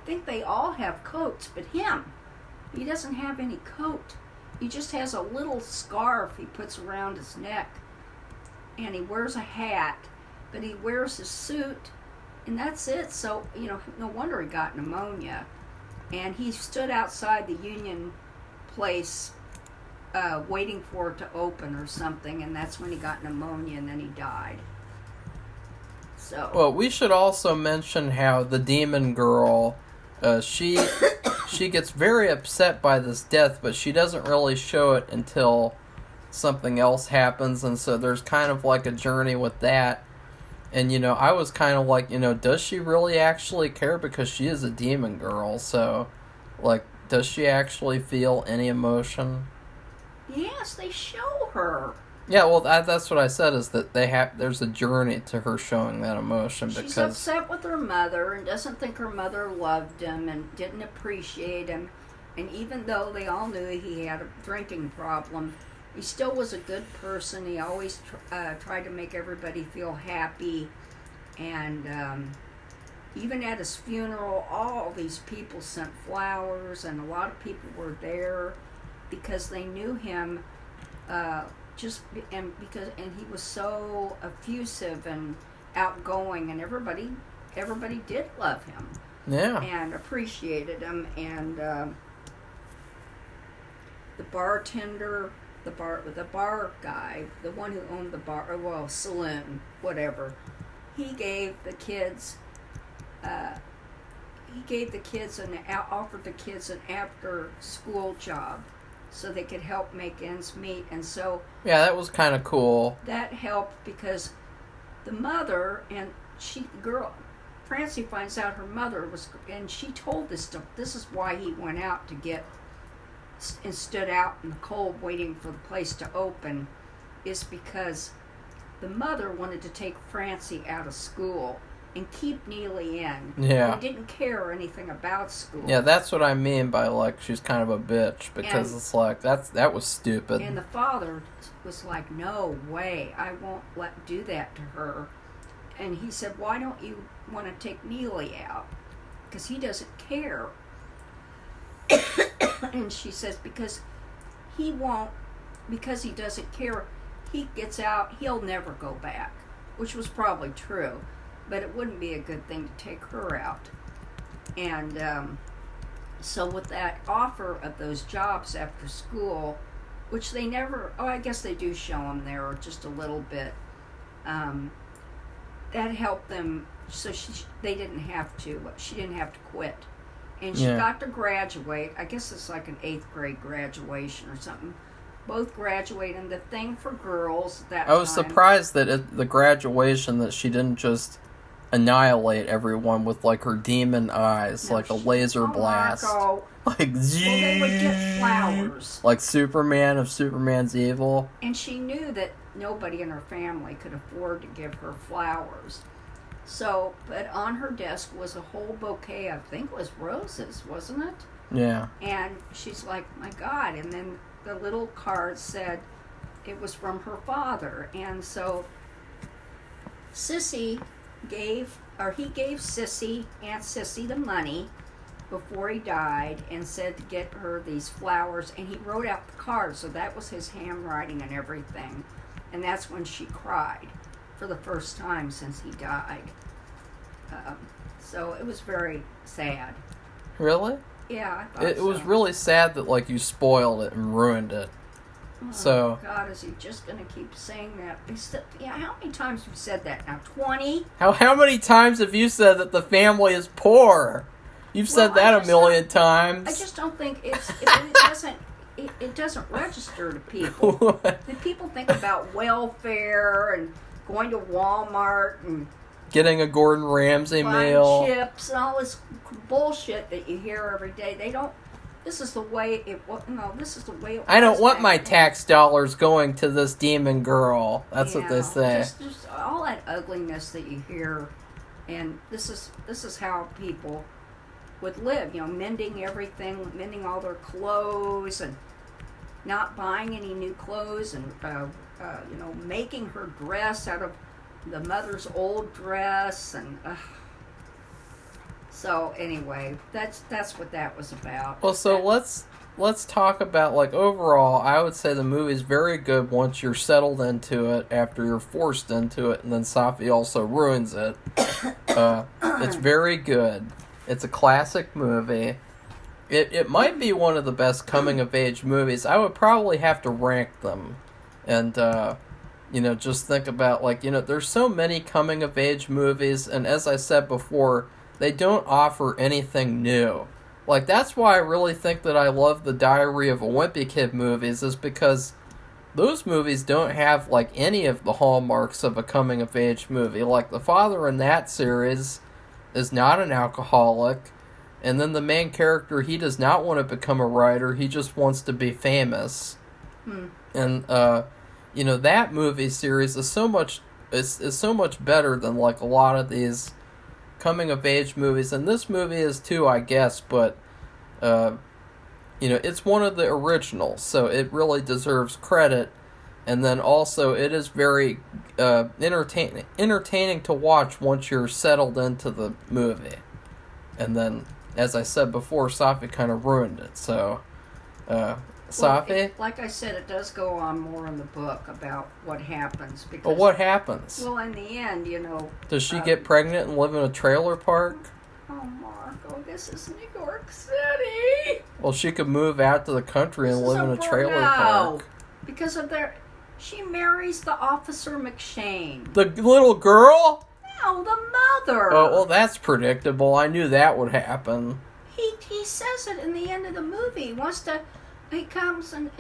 think they all have coats, but he doesn't have any coat. He just has a little scarf he puts around his neck, and he wears a hat, but he wears his suit, and that's it. So, no wonder he got pneumonia. And he stood outside the Union place waiting for it to open or something, and that's when he got pneumonia, and then he died. So.
Well, we should also mention how the demon girl, she gets very upset by this death, but she doesn't really show it until something else happens, and so there's kind of like a journey with that. And, I was kind of like, does she really actually care? Because she is a demon girl, so, like, does she actually feel any emotion?
Yes, they show her.
Yeah, well, that's what I said, is that there's a journey to her showing that emotion. Because
she's upset with her mother and doesn't think her mother loved him and didn't appreciate him. And even though they all knew he had a drinking problem, he still was a good person. He always tried to make everybody feel happy. And even at his funeral, all these people sent flowers, and a lot of people were there because they knew him. And he was so effusive and outgoing, and everybody did love him.
Yeah.
And appreciated him. And the bartender, the bar guy, the one who owned the bar, saloon, whatever, he gave the kids offered the kids an after school job so they could help make ends meet. And so
yeah, that was kind of cool.
That helped because the mother and Francie finds out her mother was, and she told this is why he went out to get and stood out in the cold waiting for the place to open, is because the mother wanted to take Francie out of school and keep Neely in.
Yeah.
They didn't care anything about school.
Yeah, that's what I mean by, like, she's kind of a bitch, because it's like, that was stupid.
And the father was like, no way, I won't do that to her. And he said, why don't you want to take Neely out? Because he doesn't care. And she says, because he doesn't care, he gets out, he'll never go back. Which was probably true. But it wouldn't be a good thing to take her out. And so with that offer of those jobs after school, which they never, I guess they do show them there just a little bit, that helped them, so she didn't have to quit. And she got to graduate. I guess it's like an 8th grade graduation or something. Both graduate, and the thing for girls at that time...
I was surprised that at the graduation that she didn't just annihilate everyone with, like, her demon eyes, like a laser blast.
Marco.
Like,
well, they would get flowers.
Like Superman of Superman's Evil.
And she knew that nobody in her family could afford to give her flowers. So, but on her desk was a whole bouquet, I think it was roses, wasn't it?
Yeah.
And she's like, my God. And then the little card said it was from her father. And so he gave Aunt Sissy the money before he died and said to get her these flowers. And he wrote out the card, so that was his handwriting and everything. And that's when she cried for the first time since he died. So it was very sad.
Really?
Yeah, I thought
it was really sad that, like, you spoiled it and ruined it.
Oh,
so
God, is he just going to keep saying that? How many times have you said that now? 20?
How many times have you said that the family is poor? You've said that a million times.
I just don't think it doesn't register to people. People think about welfare and going to Walmart and
getting a Gordon Ramsay
buying
meal,
chips, and all this bullshit that you hear every day. They don't. This is the way it. This is the way it was.
I don't want my tax dollars going to this demon girl. That's what they say.
Just all that ugliness that you hear, and this is how people would live. Mending everything, mending all their clothes, and not buying any new clothes, and making her dress out of the mother's old dress, and so anyway, that's what that was about.
Well, so let's talk about, like, overall. I would say the movie's very good once you're settled into it, after you're forced into it, and then Safi also ruins it. It's very good. It's a classic movie. It might be one of the best coming of age movies. I would probably have to rank them, and just think about, like, there's so many coming-of-age movies, and as I said before, they don't offer anything new. Like, that's why I really think that I love the Diary of a Wimpy Kid movies, is because those movies don't have, like, any of the hallmarks of a coming-of-age movie. Like, the father in that series is not an alcoholic, and then the main character, he does not want to become a writer, he just wants to be famous. And, that movie series is so much better than, like, a lot of these coming-of-age movies, and this movie is too, I guess, but, it's one of the originals, so it really deserves credit, and then also it is very entertaining to watch once you're settled into the movie. And then, as I said before, Safi kind of ruined it, so, Safi?
Like I said, it does go on more in the book about what happens. Because,
well, what happens?
Well, in the end,
Does she get pregnant and live in a trailer park?
Oh, Marco, this is New York City.
Well, she could move out to the country and live in a trailer park.
Because of she marries the Officer McShane.
The little girl?
No, the mother.
Oh, well, that's predictable. I knew that would happen.
He says it in the end of the movie. He comes and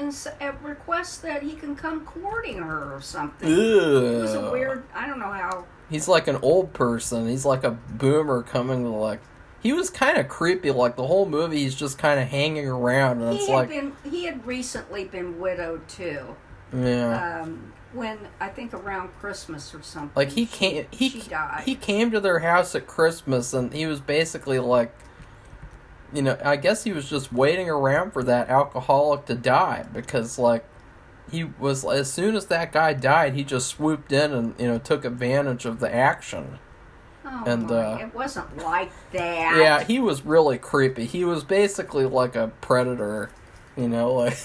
requests that he can come courting her or something.
Ugh.
It was a weird, I don't know how.
He's like an old person. He's like a boomer coming to, like... He was kind of creepy. Like, the whole movie, he's just kind of hanging around. And
He had recently been widowed, too.
Yeah.
When, I think around Christmas or something.
Like, she died. He came to their house at Christmas, and he was basically like... I guess he was just waiting around for that alcoholic to die, because, like, he was, as soon as that guy died, he just swooped in and, took advantage of the action.
Oh,
and,
it wasn't like that.
Yeah, he was really creepy. He was basically like a predator, like...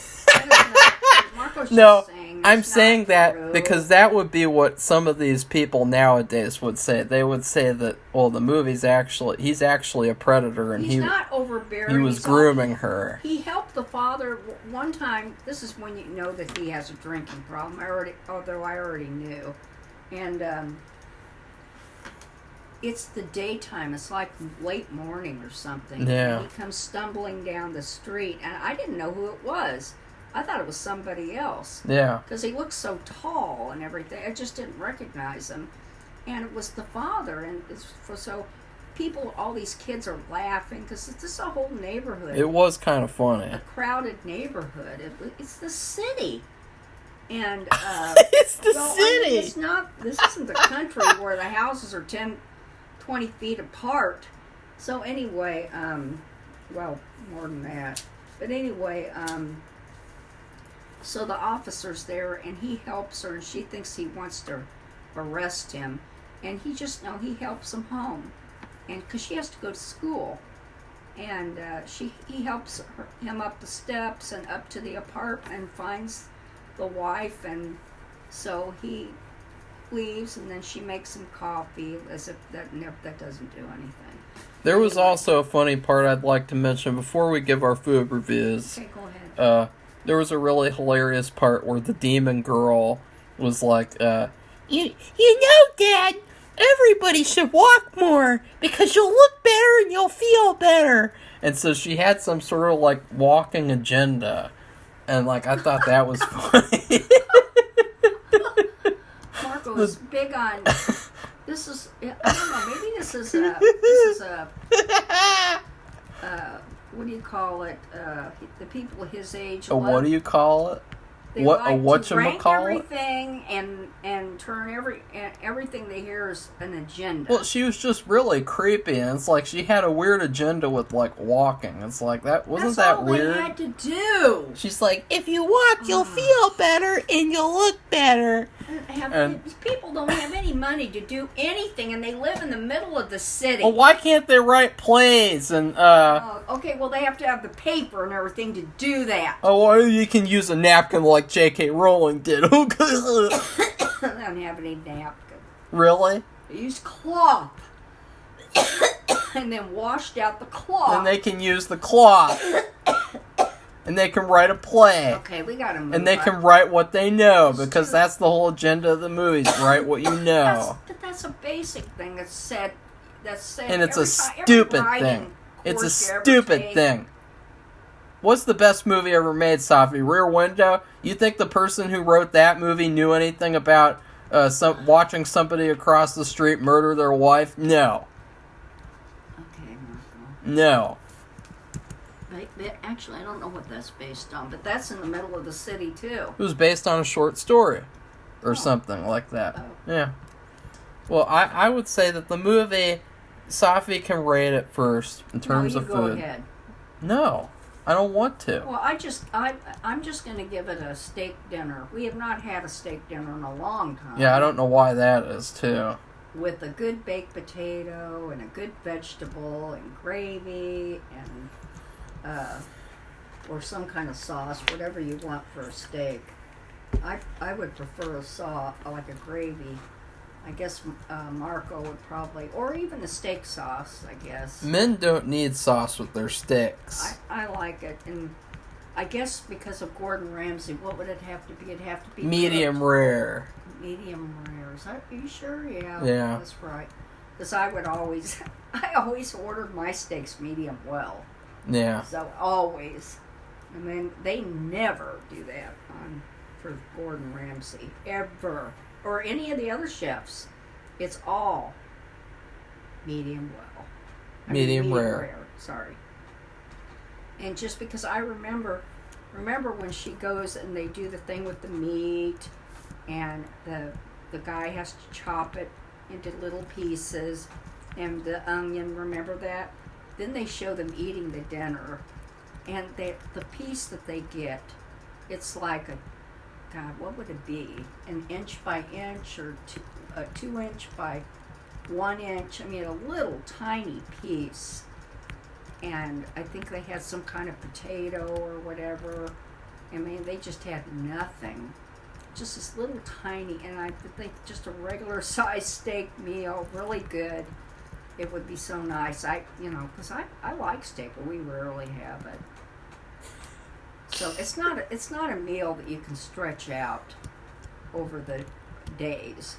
Marco's
No,
saying
I'm saying that
true.
because that would be what some of these people nowadays would say. They would say that, well, he's actually a predator, and
he's not overbearing.
He was grooming her.
He helped the father one time. This is when you know that he has a drinking problem. I already knew, and it's the daytime. It's like late morning or something.
Yeah.
And he comes stumbling down the street, and I didn't know who it was. I thought it was somebody else.
Yeah.
Because he looked so tall and everything. I just didn't recognize him. And it was the father. And all these kids are laughing because it's just a whole neighborhood.
It was kind of funny.
A crowded neighborhood. It's the city. And,
it's the city!
This isn't the country where the houses are 10, 20 feet apart. So anyway, well, more than that. But anyway, so the officer's there, and he helps her, and she thinks he wants to arrest him. And he helps him home. And because she has to go to school. And he helps him up the steps and up to the apartment and finds the wife. And so he leaves, and then she makes him coffee, as if that doesn't do anything.
There was also a funny part I'd like to mention before we give our food reviews.
Okay, go ahead.
There was a really hilarious part where the demon girl was like, You know, Dad, everybody should walk more because you'll look better and you'll feel better. And so she had some sort of, like, walking agenda. And, like, I thought that was funny.
Marco is big on... This is... I don't know, maybe this is a what do you call it? The people his age.
What do you call it?
They like to rank everything and turn everything they hear is an agenda.
Well, she was just really creepy, and it's like she had a weird agenda with, like, walking. It's like, that wasn't
That's
that
all
weird?
They had to do.
She's like, if you walk, you'll feel better and you'll look better.
These people don't have any money to do anything, and they live in the middle of the city.
Well, why can't they write plays and
okay, well, they have to have the paper and everything to do that.
Oh, well, you can use a napkin like J.K. Rowling did.
They don't have any napkin.
Really?
They use cloth. And then washed out the cloth.
And they can use the cloth. and they can write a play.
Okay, we gotta move.
And they can write what they know, because that's the whole agenda of the movies. Write what you know.
That's a basic thing that's said.
And it's a stupid thing. It's a stupid thing. What's the best movie ever made, Safi? Rear Window? You think the person who wrote that movie knew anything about watching somebody across the street murder their wife? No.
Okay, Marco.
No.
Actually, I don't know what that's based on, but that's in the middle of the city, too.
It was based on a short story. Or something like that.
Oh.
Yeah. Well, I would say that the movie, Safi can rate it first in terms of food.
Go ahead.
No. I don't want to.
Well, I'm just going to give it a steak dinner. We have not had a steak dinner in a long time.
Yeah, I don't know why that is, too.
With a good baked potato and a good vegetable and gravy and or some kind of sauce, whatever you want for a steak. I would prefer a sauce, like a gravy. I guess Marco would probably, or even a steak sauce, I guess.
Men don't need sauce with their steaks.
I like it, and I guess because of Gordon Ramsay, what would it have to be? It'd have to be
medium
cooked.
rare.
Medium rare. Are you sure? Yeah.
Yeah.
That's right. Because I always ordered my steaks medium well.
Yeah.
So always, and then they never do that for Gordon Ramsay ever. Or any of the other chefs. It's all medium well.
Medium rare.
Sorry. And just because I remember when she goes and they do the thing with the meat, and the guy has to chop it into little pieces, and the onion, remember that? Then they show them eating the dinner, and the piece that they get, it's like God, what would it be? An inch by inch, or 2 inch by 1 inch? I mean, a little tiny piece. And I think they had some kind of potato or whatever. I mean, they just had nothing. Just this little tiny, and I think just a regular size steak meal, really good. It would be so nice. Because I like steak, but we rarely have it. So it's not a meal that you can stretch out over the days.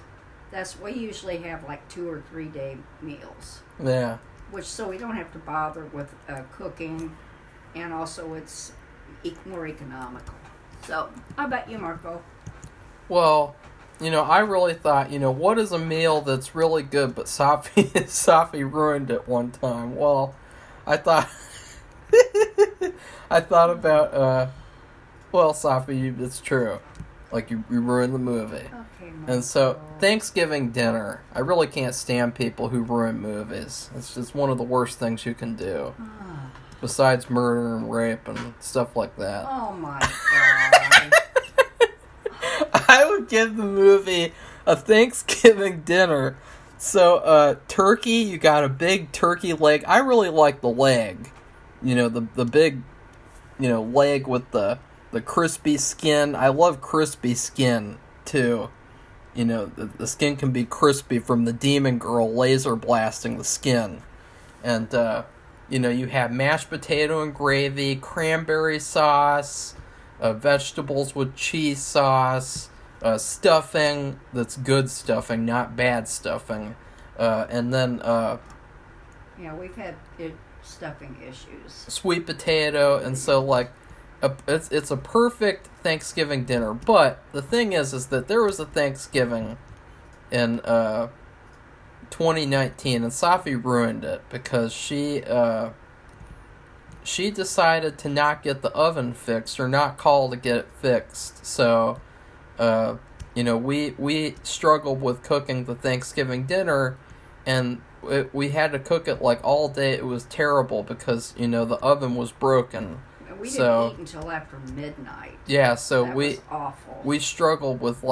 We usually have like 2 or 3 day meals.
Yeah.
So we don't have to bother with cooking, and also it's more economical. So how about you, Marco?
Well, I really thought, what is a meal that's really good, but Safi ruined it one time. Well, I thought about, Safi, it's true. Like, you ruined the movie.
Okay, Marco.
And so, Thanksgiving dinner. I really can't stand people who ruin movies. It's just one of the worst things you can do. Besides murder and rape and stuff like that.
Oh, my God.
I would give the movie a Thanksgiving dinner. So, turkey, you got a big turkey leg. I really like the leg. The big, leg with the crispy skin. I love crispy skin, too. The skin can be crispy from the demon girl laser blasting the skin. And, you have mashed potato and gravy, cranberry sauce, vegetables with cheese sauce, stuffing that's good stuffing, not bad stuffing. And then...
yeah, we've had stuffing issues.
Sweet potato, and so, it's a perfect Thanksgiving dinner. But the thing is that there was a Thanksgiving in 2019, and Safi ruined it because she decided to not get the oven fixed, or not call to get it fixed. So, we struggled with cooking the Thanksgiving dinner, and we had to cook it all day. It was terrible because the oven was broken.
We didn't eat until after midnight.
Yeah, so
that was awful.
We struggled with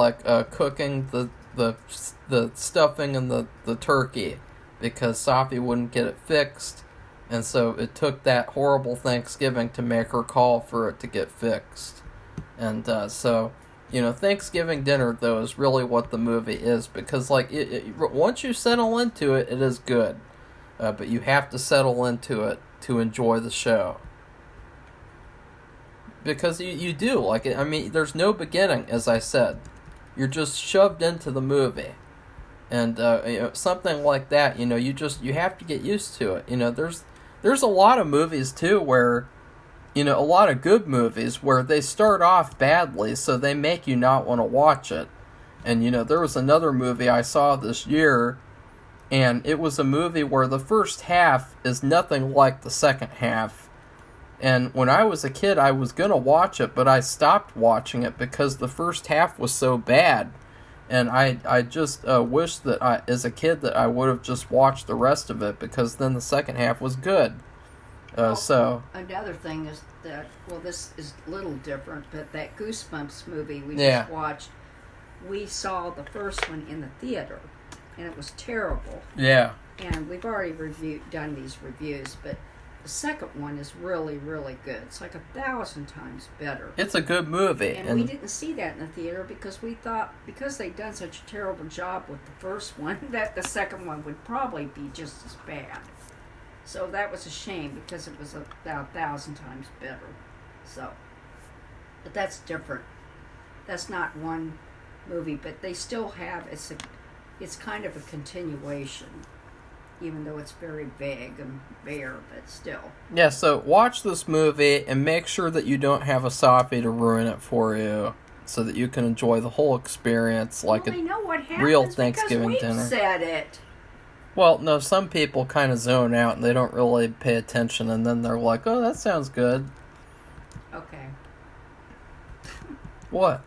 cooking the stuffing and the turkey because Safi wouldn't get it fixed, and so it took that horrible Thanksgiving to make her call for it to get fixed. And Thanksgiving dinner though is really what the movie is, because once you settle into it, it is good, but you have to settle into it to enjoy the show. because you do. Like, I mean, there's no beginning, as I said. You're just shoved into the movie. And, something like that, you have to get used to it. There's a lot of movies, too, where, a lot of good movies where they start off badly, so they make you not want to watch it. And, there was another movie I saw this year, and it was a movie where the first half is nothing like the second half. And when I was a kid, I was going to watch it, but I stopped watching it because the first half was so bad. And I just wish that as a kid that I would have just watched the rest of it, because then the second half was good.
Another thing is that, this is a little different, but that Goosebumps movie we just watched, we saw the first one in the theater, and it was terrible.
Yeah.
And we've already done these reviews, but the second one is really, really good. It's like 1,000 times better.
It's a good movie.
And we didn't see that in the theater because we thought, because they'd done such a terrible job with the first one, that the second one would probably be just as bad. So that was a shame, because it was about 1,000 times better. So, but that's different. That's not one movie, but they still have, it's kind of a continuation, even though it's very vague and bare, but still. Yeah,
so watch this movie and make sure that you don't have a Safi to ruin it for you, so that you can enjoy the whole experience like a real Thanksgiving dinner.
We've said it.
Well, no, some people kind of zone out and they don't really pay attention, and then they're like, oh, that sounds good.
Okay.
What?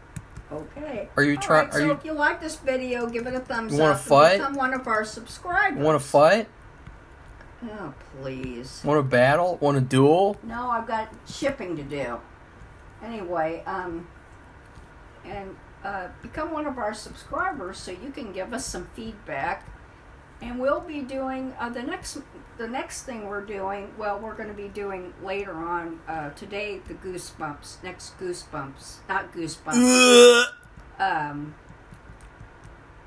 Okay.
Are you trying?
So if you like this video, give it a thumbs up.
You want to fight?
Become one of our subscribers.
Want to fight?
Oh, please.
Want to battle? Want to duel?
No, I've got shipping to do. Anyway, become one of our subscribers so you can give us some feedback. And we'll be doing the next thing we're doing. Well, we're going to be doing later on today the Goosebumps. Next Goosebumps, not Goosebumps.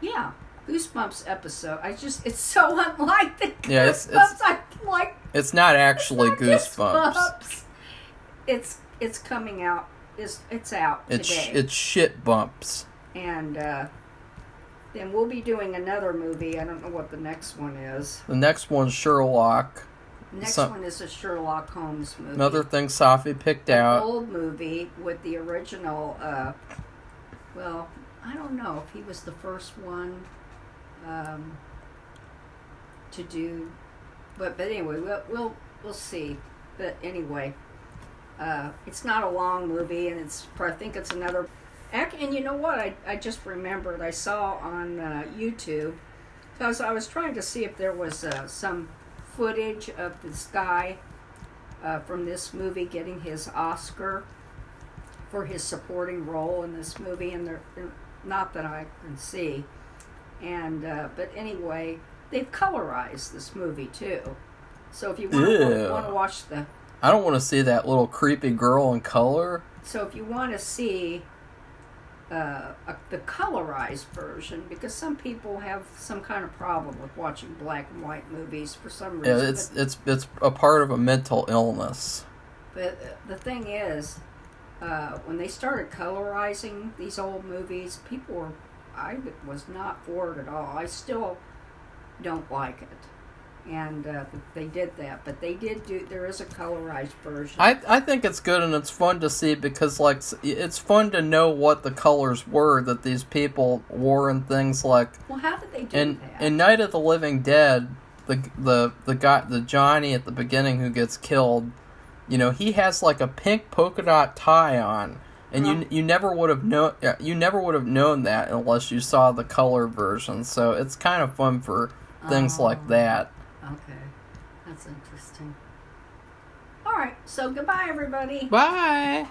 Yeah, Goosebumps episode. It's so unlike the Goosebumps. I like.
It's not actually Goosebumps.
It's coming out. It's out today.
It's shit bumps.
And. Then we'll be doing another movie. I don't know what the next one is.
The next one's Sherlock.
The next one is a Sherlock Holmes movie.
Another thing Safi picked out.
An old movie with the original, I don't know if he was the first one to do, but anyway, we'll see. But anyway, it's not a long movie, and I think it's another. And you know what? I just remembered I saw on YouTube, because I was trying to see if there was some footage of this guy from this movie getting his Oscar for his supporting role in this movie, and they're not that I can see. And but anyway, they've colorized this movie too. So if you want to watch
I don't want to see that little creepy girl in color.
So if you want to see the colorized version, because some people have some kind of problem with watching black and white movies for some reason.
Yeah, it's a part of a mental illness.
But the thing is, when they started colorizing these old movies, I was not for it at all. I still don't like it. And they did that, but there is a colorized version.
I think it's good, and it's fun to see, because it's fun to know what the colors were that these people wore and things like.
Well, how did they do that?
In Night of the Living Dead, the guy, the Johnny at the beginning who gets killed, he has like a pink polka dot tie on, and you never would have known that unless you saw the color version. So it's kind of fun for things like that.
Okay, that's interesting. All right, so goodbye, everybody.
Bye.